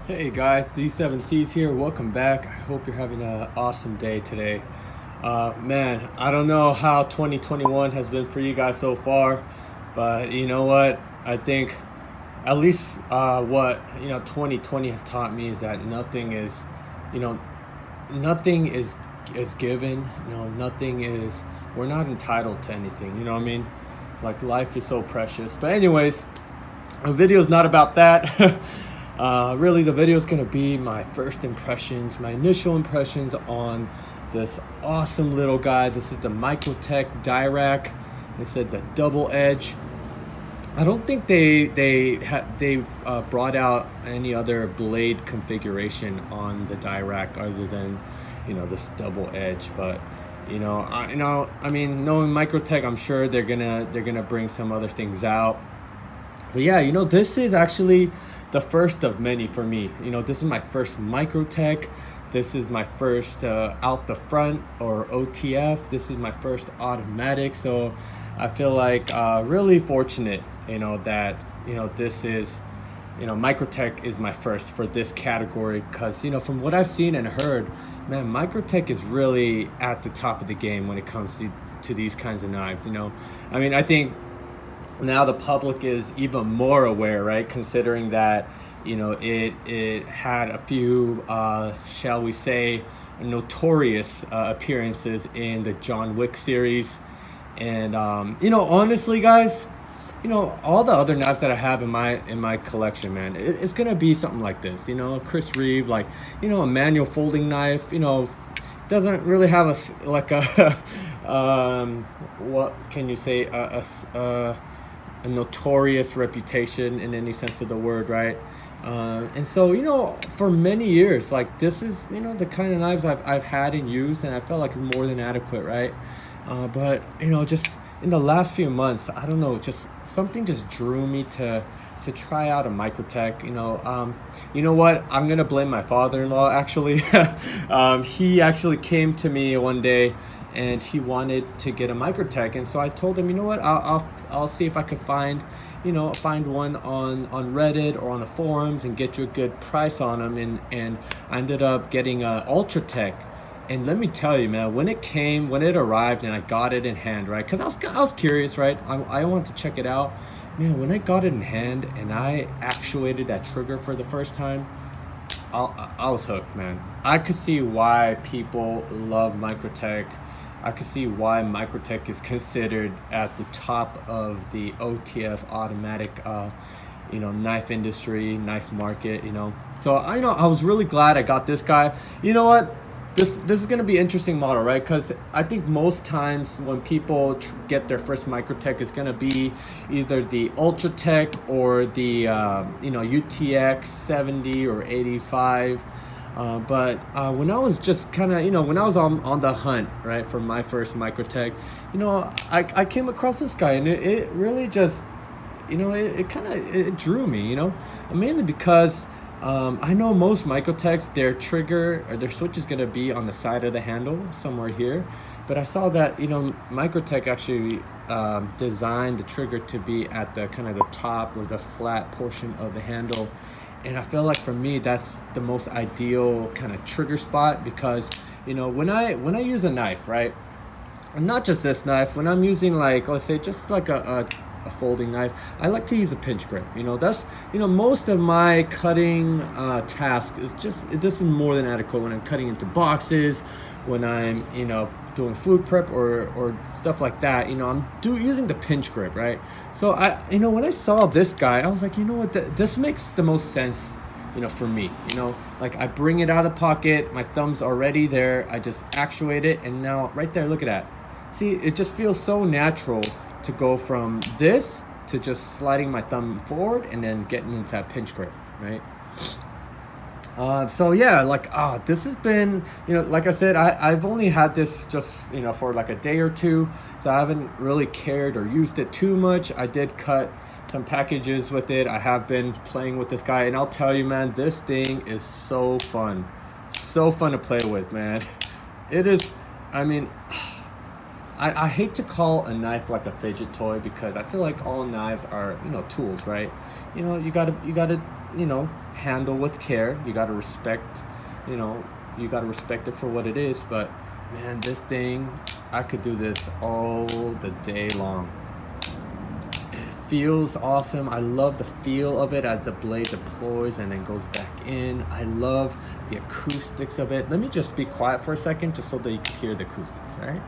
Hey guys, D7C's here. Welcome back. I hope you're having an awesome day today. Man, I don't know how 2021 has been for you guys so far, but you know what? I think at least what 2020 has taught me is that nothing is, nothing is given. Nothing is. We're not entitled to anything. You know what I mean? Like life is so precious. But anyways, the video is not about that. Really, the video is going to be my first impressions, my initial impressions on this awesome little guy. This is the Microtech Dirac. It said the double edge. I don't think they've brought out any other blade configuration on the Dirac other than this double edge. But I mean, knowing Microtech, I'm sure they're gonna bring some other things out. But yeah, this is actually the first of many for me. This is my first Microtech. This is my first out the front or OTF. This is my first automatic. So I feel like really fortunate, that this is, Microtech is my first for this category, because from what I've seen and heard, man, Microtech is really at the top of the game when it comes to these kinds of knives. I mean, I think now the public is even more aware, right? Considering that, it had a few, shall we say, notorious appearances in the John Wick series. And, honestly, guys, all the other knives that I have in my collection, man, it's going to be something like this, Chris Reeve, like, a manual folding knife, doesn't really have what can you say, a notorious reputation in any sense of the word, right? And so, for many years, like, this is, the kind of knives I've had and used, and I felt like more than adequate, right? But, just in the last few months, I don't know, just something just drew me to try out a Microtech. You know what? I'm going to blame my father-in-law, actually. He actually came to me one day, and he wanted to get a Microtech, and so I told him, you know what, I'll see if I could find one on Reddit or on the forums and get you a good price on them, and I ended up getting a Ultratech. And let me tell you, man, when it arrived and I got it in hand, right, because I was curious, right, I wanted to check it out. Man, when I got it in hand and I actuated that trigger for the first time, I was hooked, man. I could see why people love Microtech. I can see why Microtech is considered at the top of the OTF automatic, knife industry, knife market, So I was really glad I got this guy. You know what? This is gonna be an interesting model, right? Because I think most times when people get their first Microtech, it's gonna be either the Ultratech or the UTX 70 or 85. But when I was just kind of, when I was on the hunt, right, for my first Microtech, I came across this guy, and it really just, it drew me, mainly because I know most Microtechs, their trigger or their switch is going to be on the side of the handle somewhere here. But I saw that, Microtech actually designed the trigger to be at the kind of the top or the flat portion of the handle. And I feel like for me, that's the most ideal kind of trigger spot, because, when I use a knife, right, and not just this knife, when I'm using, like, let's say just like a folding knife, I like to use a pinch grip. That's, most of my cutting task is just, this is more than adequate when I'm cutting into boxes, when I'm, doing food prep or stuff like that. I'm using the pinch grip, right? So when I saw this guy, I was like, you know what, this makes the most sense, for me. Like, I bring it out of the pocket, my thumb's already there, I just actuate it, and now right there, look at that. See, it just feels so natural to go from this to just sliding my thumb forward and then getting into that pinch grip, right? So yeah, like this has been, like I said, I've only had this just for like a day or two, so I haven't really cared or used it too much. I did cut some packages with it. I have been playing with this guy, and I'll tell you, man, this thing is so fun to play with, man. It is. I mean, I hate to call a knife like a fidget toy, because I feel like all knives are tools, right? You gotta handle with care. You gotta respect it for what it is. But man, this thing, I could do this all the day long. It feels awesome. I love the feel of it as the blade deploys and then goes back in. I love the acoustics of it. Let me just be quiet for a second just so that you can hear the acoustics, all right?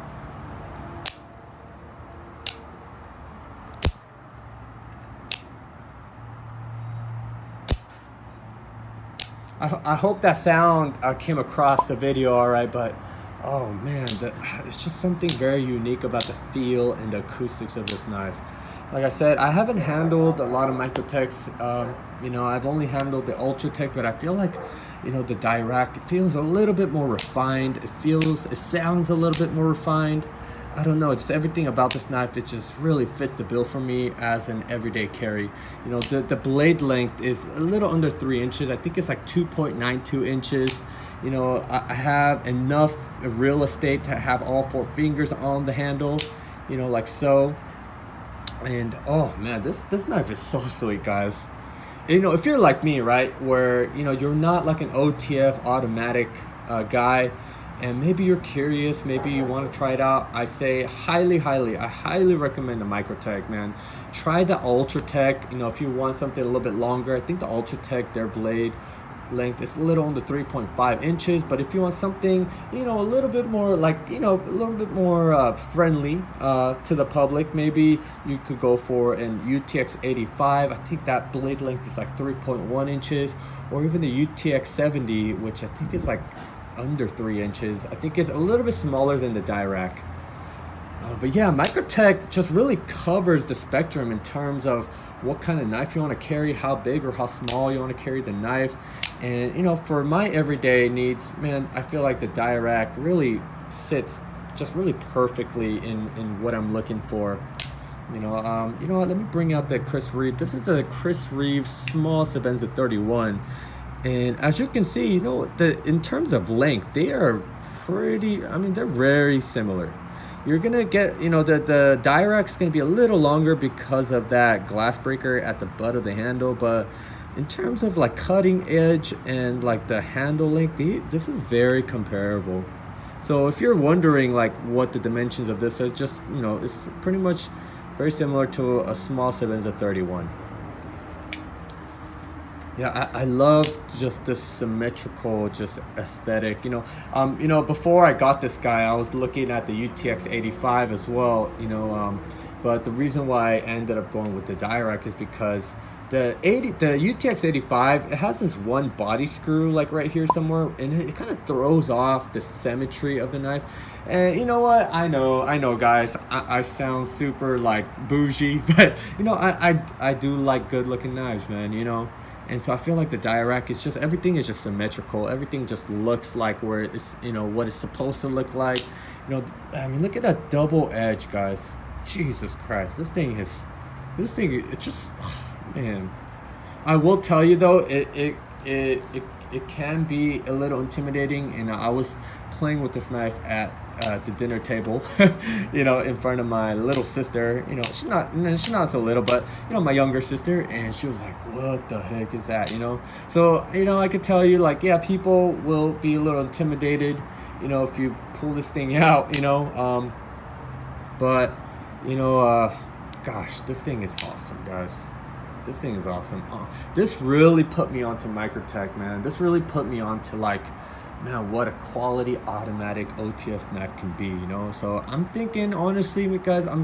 I hope that sound came across the video all right, but oh man, it's just something very unique about the feel and the acoustics of this knife. Like I said, I haven't handled a lot of Microtechs. I've only handled the Ultratech, but I feel like, the Dirac, it feels a little bit more refined. It sounds a little bit more refined. I don't know, just everything about this knife, it just really fits the bill for me as an everyday carry. The blade length is a little under 3 inches. I think it's like 2.92 inches. I have enough real estate to have all 4 fingers on the handle, like so. And oh man, this knife is so sweet, guys. If you're like me, right, where you're not like an OTF automatic guy, and maybe you're curious, maybe you want to try it out, I say I highly recommend the Microtech, man. Try the Ultratech. If you want something a little bit longer, I think the Ultratech, their blade length is a little under 3.5 inches. But if you want something a little bit more like a little bit more friendly to the public, maybe you could go for an UTX 85. I think that blade length is like 3.1 inches, or even the UTX 70, which I think is like under 3 inches. I think it's a little bit smaller than the Dirac. But yeah, Microtech just really covers the spectrum in terms of what kind of knife you want to carry, how big or how small you want to carry the knife. And for my everyday needs, man, I feel like the Dirac really sits just really perfectly in what I'm looking for. You know what, let me bring out the Chris Reeve. This is the Chris Reeve small Sebenza 31. And as you can see, in terms of length, they are they're very similar. You're gonna get, the Dirac's gonna be a little longer because of that glass breaker at the butt of the handle, but in terms of like cutting edge and like the handle length, this is very comparable. So if you're wondering like what the dimensions of this is, just, it's pretty much very similar to a small Sebenza 31. Yeah, I love just this symmetrical just aesthetic. Before I got this guy, I was looking at the UTX 85 as well, but the reason why I ended up going with the Dirac is because the UTX 85, it has this one body screw like right here somewhere, and it kind of throws off the symmetry of the knife. And you know what? I know, guys. I sound super like bougie, but I do like good looking knives, man. And so I feel like the Dirac is just, everything is just symmetrical. Everything just looks like where it's, what it's supposed to look like. Look at that double edge, guys. Jesus Christ, this thing, it just, man. I will tell you though, it can be a little intimidating. And I was playing with this knife at the dinner table, in front of my little sister. She's not so little, but my younger sister, and she was like, "What the heck is that?" So I could tell you, like, yeah, people will be a little intimidated, if you pull this thing out, but gosh, this thing is awesome, guys. This thing is awesome. This really put me onto Microtech, man. This really put me onto like, man, what a quality automatic OTF knife can be, So I'm thinking, honestly, guys, I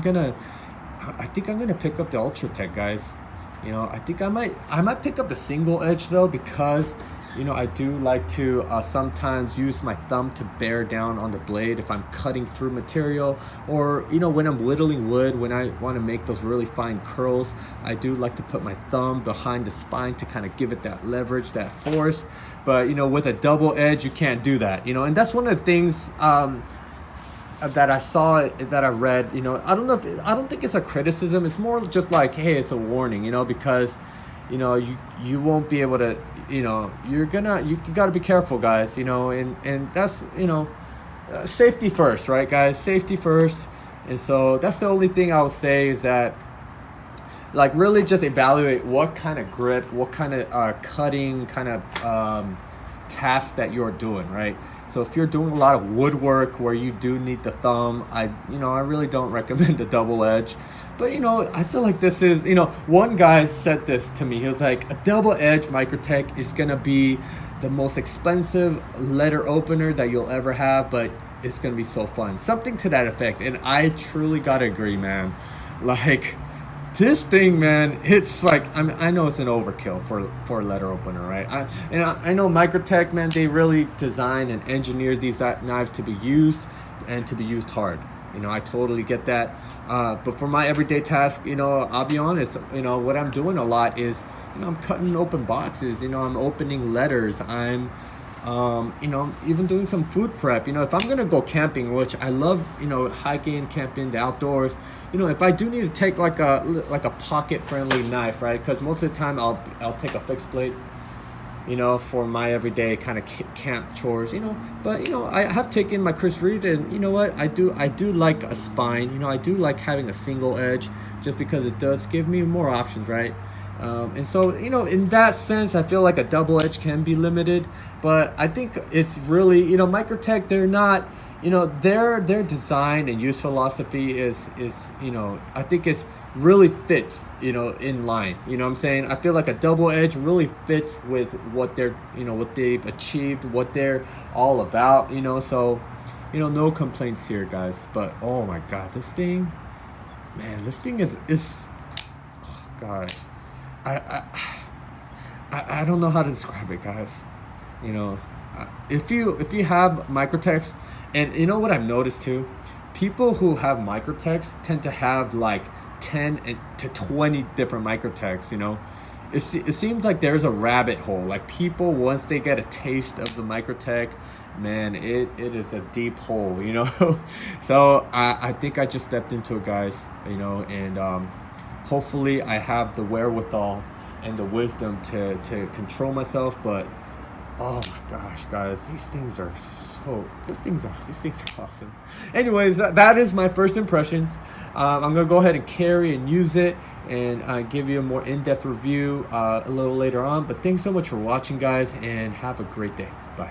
think I'm gonna pick up the Ultratech, guys. I think I might pick up the single edge though, because you know, I do like to sometimes use my thumb to bear down on the blade if I'm cutting through material, or you know, when I'm whittling wood, when I want to make those really fine curls, I do like to put my thumb behind the spine to kind of give it that leverage, that force. But you know, with a double edge, you can't do that, you know, and that's one of the things that I saw, that I read. You know, I don't think it's a criticism. It's more just like, hey, it's a warning, you know, because you know, you won't be able to, you know, you got to be careful, guys, you know, and that's, you know, safety first, right, guys? Safety first. And so that's the only thing I would say, is that, like, really just evaluate what kind of grip, what kind of cutting kind of tasks that you're doing, right? So if you're doing a lot of woodwork where you do need the thumb, I really don't recommend a double edge. But you know, I feel like this is, you know, one guy said this to me. He was like, a double edge Microtech is gonna be the most expensive letter opener that you'll ever have, but it's gonna be so fun. Something to that effect. And I truly gotta agree, man. Like, this thing, man, it's like, I know it's an overkill for a letter opener, right? I know Microtech, man, they really design and engineer these knives to be used, and to be used hard. You know, I totally get that. But for my everyday task, you know, I'll be honest, you know, what I'm doing a lot is, you know, I'm cutting open boxes, you know, I'm opening letters, I'm you know, even doing some food prep. You know, if I'm gonna go camping, which I love, you know, hiking, camping, the outdoors, you know, if I do need to take like a pocket friendly knife, right? Because most of the time I'll take a fixed blade, you know, for my everyday kind of camp chores, you know. But you know, I have taken my Chris Reed, and you know what, I do like a spine. You know, I do like having a single edge, just because it does give me more options, right? And so, you know, in that sense, I feel like a double edge can be limited, but I think it's really, you know, Microtech, they're not, you know, their design and use philosophy is, you know, I think it's really fits, you know, in line. You know what I'm saying? I feel like a double edge really fits with what they're, you know, what they've achieved, what they're all about, you know. So, you know, no complaints here, guys. But oh my god, this thing, man, this thing is oh god. I don't know how to describe it, guys. You know, if you have Microtechs, and you know what I've noticed too, people who have Microtechs tend to have like 10 to 20 different Microtechs. You know, it seems like there's a rabbit hole. Like, people, once they get a taste of the Microtech, man, it is a deep hole. You know, so I think I just stepped into it, guys. You know, and hopefully I have the wherewithal and the wisdom to control myself. But oh my gosh, guys, these things are awesome. Anyways, that is my first impressions. I'm gonna go ahead and carry and use it, and give you a more in-depth review a little later on. But thanks so much for watching, guys, and have a great day. Bye.